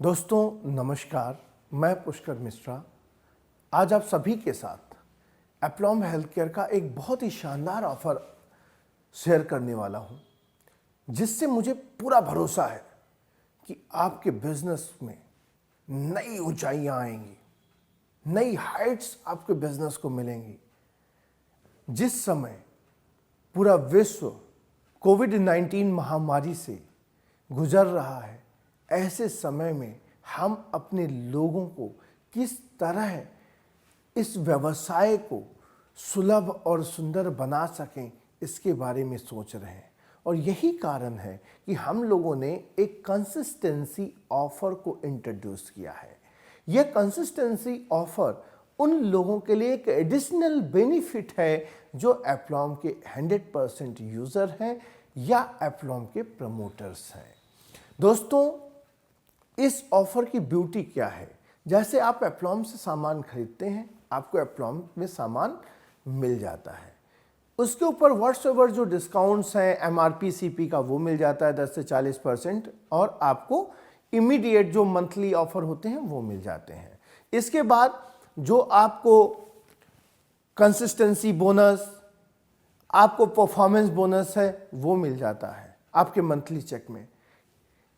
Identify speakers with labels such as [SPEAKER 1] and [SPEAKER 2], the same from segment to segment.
[SPEAKER 1] दोस्तों नमस्कार, मैं पुष्कर मिश्रा आज आप सभी के साथ एप्लॉम हेल्थकेयर का एक बहुत ही शानदार ऑफर शेयर करने वाला हूं, जिससे मुझे पूरा भरोसा है कि आपके बिजनेस में नई ऊंचाइयां आएंगी, नई हाइट्स आपके बिजनेस को मिलेंगी। जिस समय पूरा विश्व कोविड-19 महामारी से गुजर रहा है, ऐसे समय में हम अपने लोगों को किस तरह इस व्यवसाय को सुलभ और सुंदर बना सकें, इसके बारे में सोच रहे हैं। और यही कारण है कि हम लोगों ने एक कंसिस्टेंसी ऑफर को इंट्रोड्यूस किया है। यह कंसिस्टेंसी ऑफर उन लोगों के लिए एक एडिशनल बेनिफिट है जो एप्लॉम के 100% यूज़र हैं या एप्लॉम के प्रमोटर्स हैं। दोस्तों, इस ऑफर की ब्यूटी क्या है? जैसे आप एप्लॉम से सामान खरीदते हैं, आपको एप्लॉम में सामान मिल जाता है। उसके ऊपर व्हाट्सएवर जो डिस्काउंट्स हैं MRP CP का, वो मिल जाता है 10 से 40%, और आपको इमीडिएट जो मंथली ऑफर होते हैं वो मिल जाते हैं। इसके बाद जो आपको कंसिस्टेंसी बोनस, आपको परफॉर्मेंस बोनस है, वो मिल जाता है आपके मंथली चेक में।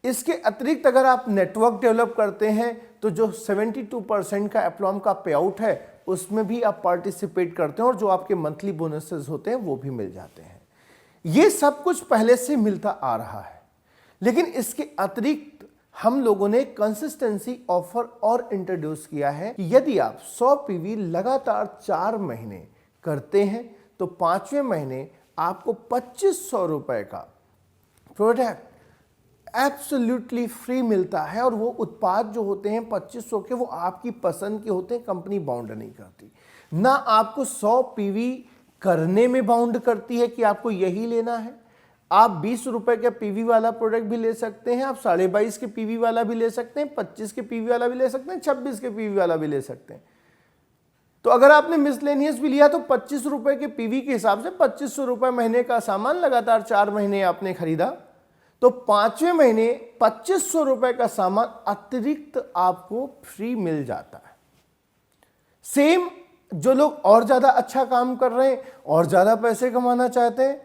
[SPEAKER 1] इसके अतिरिक्त अगर आप नेटवर्क डेवलप करते हैं तो जो 72% का एप्लॉम का पे आउट है, उसमें भी आप पार्टिसिपेट करते हैं और जो आपके मंथली बोनसेस होते हैं वो भी मिल जाते हैं। ये सब कुछ पहले से मिलता आ रहा है, लेकिन इसके अतिरिक्त हम लोगों ने कंसिस्टेंसी ऑफर और इंट्रोड्यूस किया है कि यदि आप 100 PV लगातार 4 महीने करते हैं तो 5वें महीने आपको 2500 रुपए का प्रोडक्ट एब्सोल्युटली फ्री मिलता है। और वो उत्पाद जो होते हैं 2500 के, वो आपकी पसंद के होते हैं, कंपनी बाउंड नहीं करती। ना आपको 100 PV करने में बाउंड करती है कि आपको यही लेना है। आप 20 रुपए के PV वाला प्रोडक्ट भी ले सकते हैं, आप 22.5 के PV वाला भी ले सकते हैं, 25 के PV वाला भी ले सकते हैं, 26 के PV वाला भी ले सकते हैं। तो अगर आपने मिसलेनियस भी लिया तो 25 रुपए के PV के हिसाब से 2500 रुपए महीने का सामान लगातार 4 महीने आपने खरीदा, तो 5वें महीने 2500 रुपए का सामान अतिरिक्त आपको फ्री मिल जाता है। सेम जो लोग और ज्यादा अच्छा काम कर रहे हैं, और ज्यादा पैसे कमाना चाहते हैं,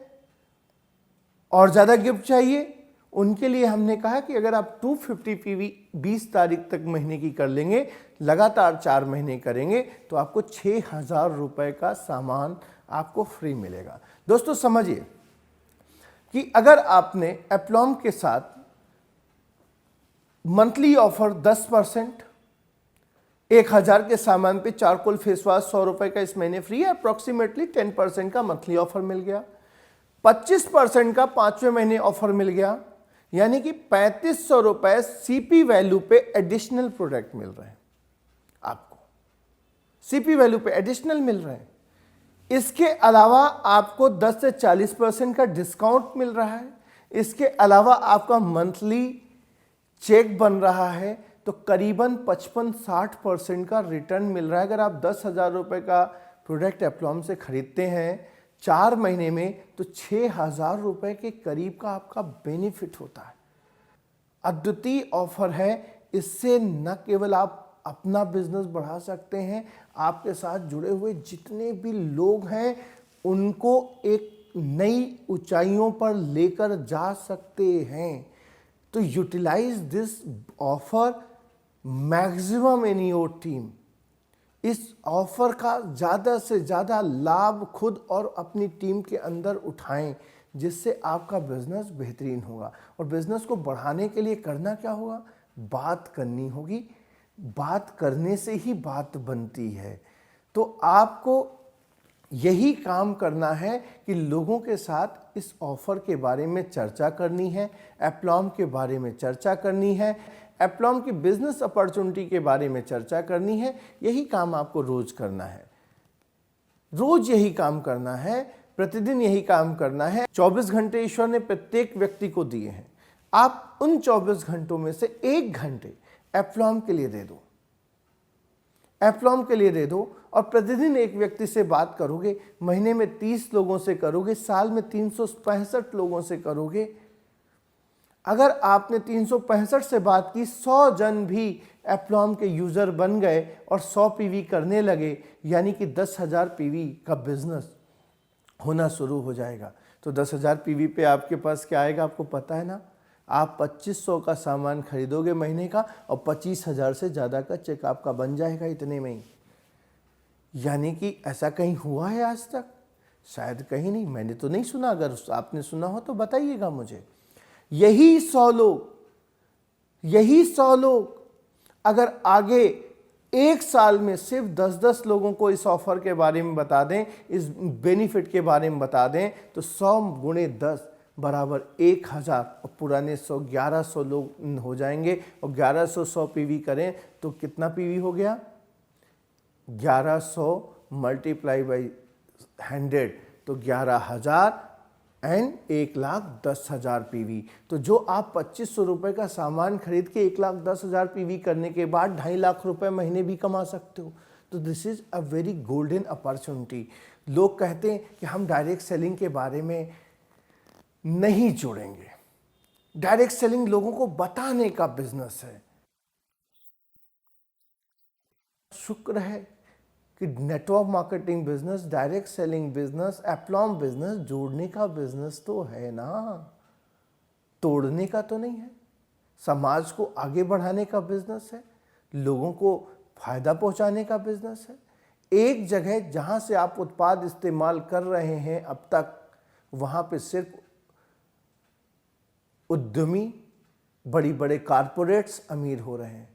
[SPEAKER 1] और ज्यादा गिफ्ट चाहिए, उनके लिए हमने कहा कि अगर आप 250 PV 20 तारीख तक महीने की कर लेंगे, लगातार 4 महीने करेंगे, तो आपको 6000 रुपए का सामान आपको फ्री मिलेगा। दोस्तों समझिए कि अगर आपने एप्लॉम के साथ मंथली ऑफर 10%, 1000 के सामान पे चारकोल फेस वॉश 100 रुपए का इस महीने फ्री है, अप्रोक्सीमेटली 10% का मंथली ऑफर मिल गया, 25% का 5वें महीने ऑफर मिल गया, यानी कि 3500 रुपए CP वैल्यू पे एडिशनल प्रोडक्ट मिल रहे हैं। आपको CP वैल्यू पे एडिशनल मिल रहे हैं। इसके अलावा आपको 10 से 40% का डिस्काउंट मिल रहा है। इसके अलावा आपका मंथली चेक बन रहा है, तो करीबन 55-60% का रिटर्न मिल रहा है। अगर आप 10,000 रुपए का प्रोडक्ट एप्लॉम से खरीदते हैं 4 महीने में, तो 6000 रुपए के करीब का आपका बेनिफिट होता है। अद्वितीय ऑफर है। इससे न केवल आप अपना बिजनेस बढ़ा सकते हैं, आपके साथ जुड़े हुए जितने भी लोग हैं उनको एक नई ऊंचाइयों पर लेकर जा सकते हैं। तो utilise this offer maximum in your team. इस ऑफर का ज़्यादा से ज़्यादा लाभ खुद और अपनी टीम के अंदर उठाएं, जिससे आपका बिजनेस बेहतरीन होगा। और बिजनेस को बढ़ाने के लिए करना क्या होगा? बात करनी होगी। बात करने से ही बात बनती है। तो आपको यही काम करना है कि लोगों के साथ इस ऑफर के बारे में चर्चा करनी है, एप्लॉम के बारे में चर्चा करनी है, एप्लॉम की बिजनेस अपॉर्चुनिटी के बारे में चर्चा करनी है। यही काम आपको रोज करना है, रोज यही काम करना है, प्रतिदिन यही काम करना है। 24 घंटे ईश्वर ने प्रत्येक व्यक्ति को दिए हैं। आप उन 24 घंटों में से 1 घंटे एप्लॉम के लिए दे दो, एप्लॉम के लिए दे दो, और प्रतिदिन एक व्यक्ति से बात करोगे, महीने में 30 लोगों से करोगे, साल में 365 लोगों से करोगे। अगर आपने 365 से बात की, 100 जन भी एप्लॉम के यूज़र बन गए और 100 पीवी करने लगे, यानी कि 10,000 पीवी का बिजनेस होना शुरू हो जाएगा। तो 10,000 पीवी पे आपके पास क्या आएगा, आपको पता है ना, आप 2500 का सामान खरीदोगे महीने का और 25,000 से ज़्यादा का चेक आपका बन जाएगा इतने में ही। यानी कि ऐसा कहीं हुआ है आज तक? शायद कहीं नहीं, मैंने तो नहीं सुना। अगर आपने सुना हो तो बताइएगा मुझे। यही 100 लोग अगर आगे एक साल में सिर्फ 10-10 लोगों को इस ऑफर के बारे में बता दें, इस बेनिफिट के बारे में बता दें, तो 100 गुणे 10 बराबर 1000 और पुराने 100 1100 लोग हो जाएंगे। और 1100 100 पीवी करें तो कितना पीवी हो गया? 1100 मल्टीप्लाई बाई 100 तो 11,000 एंड 1,10,000 पीवी। तो जो आप 2500 रुपये का सामान खरीद के 1,10,000 पीवी करने के बाद 2.5 लाख रुपए महीने भी कमा सकते हो। तो this is a very golden opportunity. लोग कहते हैं कि हम डायरेक्ट सेलिंग के बारे में नहीं जुड़ेंगे। डायरेक्ट सेलिंग लोगों को बताने का बिजनेस है। शुक्र है कि network marketing business, direct selling business, एप्लॉम बिजनेस जोड़ने का बिजनेस तो है ना, तोड़ने का तो नहीं है। समाज को आगे बढ़ाने का बिजनेस है, लोगों को फायदा पहुंचाने का बिजनेस है। एक जगह जहां से आप उत्पाद इस्तेमाल कर रहे हैं अब तक, वहां पे सिर्फ उद्यमी, बड़ी बड़े कारपोरेट्स अमीर हो रहे हैं,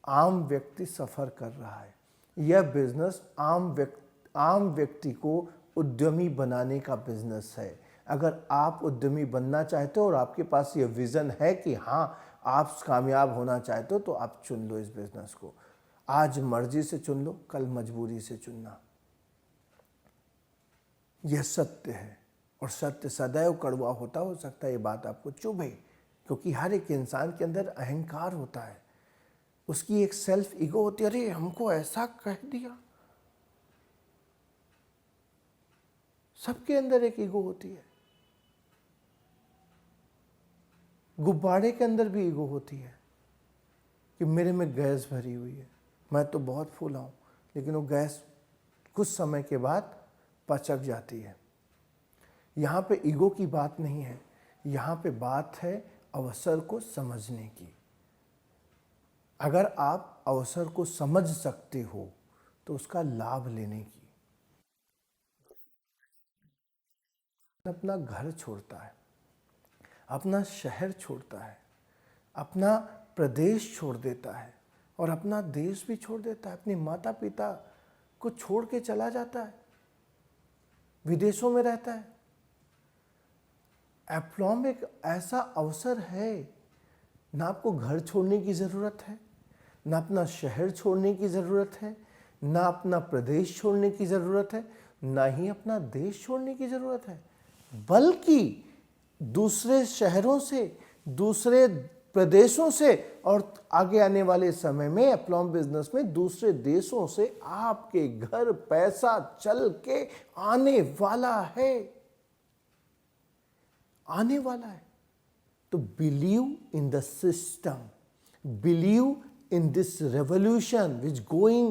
[SPEAKER 1] आम व्यक्ति सफ़र कर रहा है। यह बिजनेस आम व्यक्ति को उद्यमी बनाने का बिजनेस है। अगर आप उद्यमी बनना चाहते हो और आपके पास यह विज़न है कि हाँ आप कामयाब होना चाहते हो, तो आप चुन लो इस बिजनेस को। आज मर्जी से चुन लो, कल मजबूरी से चुनना। यह सत्य है और सत्य सदैव कड़वा होता हो सकता है ये बात आपको चुभे, क्योंकि हर एक इंसान के अंदर अहंकार होता है, उसकी एक सेल्फ ईगो होती है। अरे हमको ऐसा कह दिया। सबके अंदर एक ईगो होती है। गुब्बारे के अंदर भी ईगो होती है कि मेरे में गैस भरी हुई है, मैं तो बहुत फूला हूं, लेकिन वो गैस कुछ समय के बाद पचक जाती है। यहाँ पे ईगो की बात नहीं है, यहाँ पे बात है अवसर को समझने की। अगर आप अवसर को समझ सकते हो तो उसका लाभ लेने की। अपना घर छोड़ता है, अपना शहर छोड़ता है, अपना प्रदेश छोड़ देता है और अपना देश भी छोड़ देता है, अपने माता पिता को छोड़ के चला जाता है, विदेशों में रहता है। एप्लॉम एक ऐसा अवसर है, ना आपको घर छोड़ने की ज़रूरत है, ना अपना शहर छोड़ने की ज़रूरत है, ना अपना प्रदेश छोड़ने की ज़रूरत है, ना ही अपना देश छोड़ने की ज़रूरत है, बल्कि दूसरे शहरों से, दूसरे प्रदेशों से और आगे आने वाले समय में एप्लॉम बिजनेस में दूसरे देशों से आपके घर पैसा चल के आने वाला है, आने वाला है। तो believe in the system, believe in this revolution which going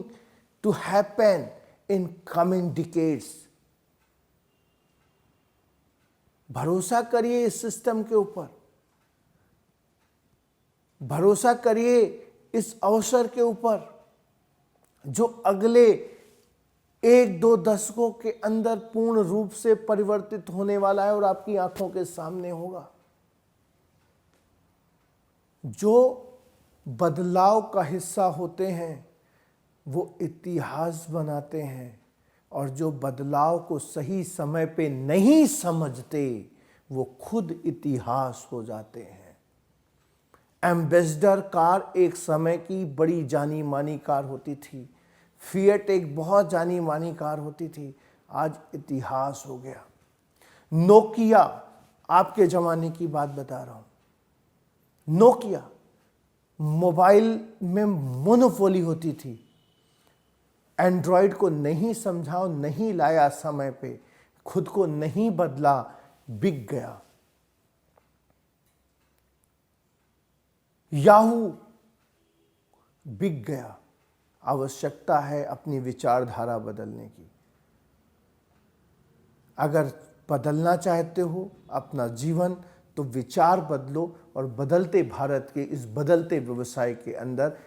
[SPEAKER 1] to happen in coming decades। भरोसा करिए इस सिस्टम के ऊपर, भरोसा करिए इस अवसर के ऊपर जो अगले 1-2 दशकों के अंदर पूर्ण रूप से परिवर्तित होने वाला है और आपकी आंखों के सामने होगा। जो बदलाव का हिस्सा होते हैं वो इतिहास बनाते हैं, और जो बदलाव को सही समय पे नहीं समझते वो खुद इतिहास हो जाते हैं। एम्बेसडर कार एक समय की बड़ी जानी मानी कार होती थी, फिएट एक बहुत जानी मानी कार होती थी, आज इतिहास हो गया। नोकिया, आपके ज़माने की बात बता रहा हूँ, नोकिया मोबाइल में मोनोपोली होती थी, एंड्रॉयड को नहीं समझा और नहीं लाया समय पे, खुद को नहीं बदला, बिक गया। याहू बिक गया। आवश्यकता है अपनी विचारधारा बदलने की। अगर बदलना चाहते हो अपना जीवन, तो विचार बदलो और बदलते भारत के इस बदलते व्यवसाय के अंदर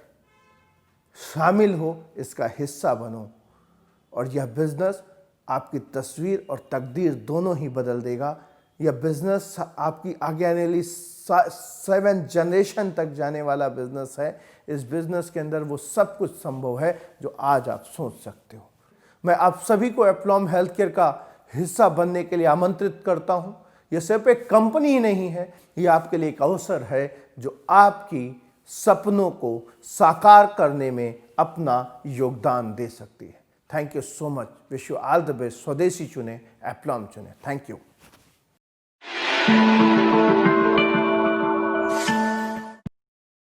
[SPEAKER 1] शामिल हो, इसका हिस्सा बनो और यह बिजनेस आपकी तस्वीर और तकदीर दोनों ही बदल देगा। यह बिजनेस आपकी आगे आने वाली 7 जनरेशन तक जाने वाला बिजनेस है। इस बिजनेस के अंदर वो सब कुछ संभव है जो आज आप सोच सकते हो। मैं आप सभी को एप्लॉम हेल्थ केयर का हिस्सा बनने के लिए आमंत्रित करता हूं। यह सिर्फ एक कंपनी ही नहीं है, यह आपके लिए एक अवसर है जो आपकी सपनों को साकार करने में अपना योगदान दे सकती है। Thank you so much. Wish you all the best. स्वदेशी चुने, एप्लॉम चुने। Thank you.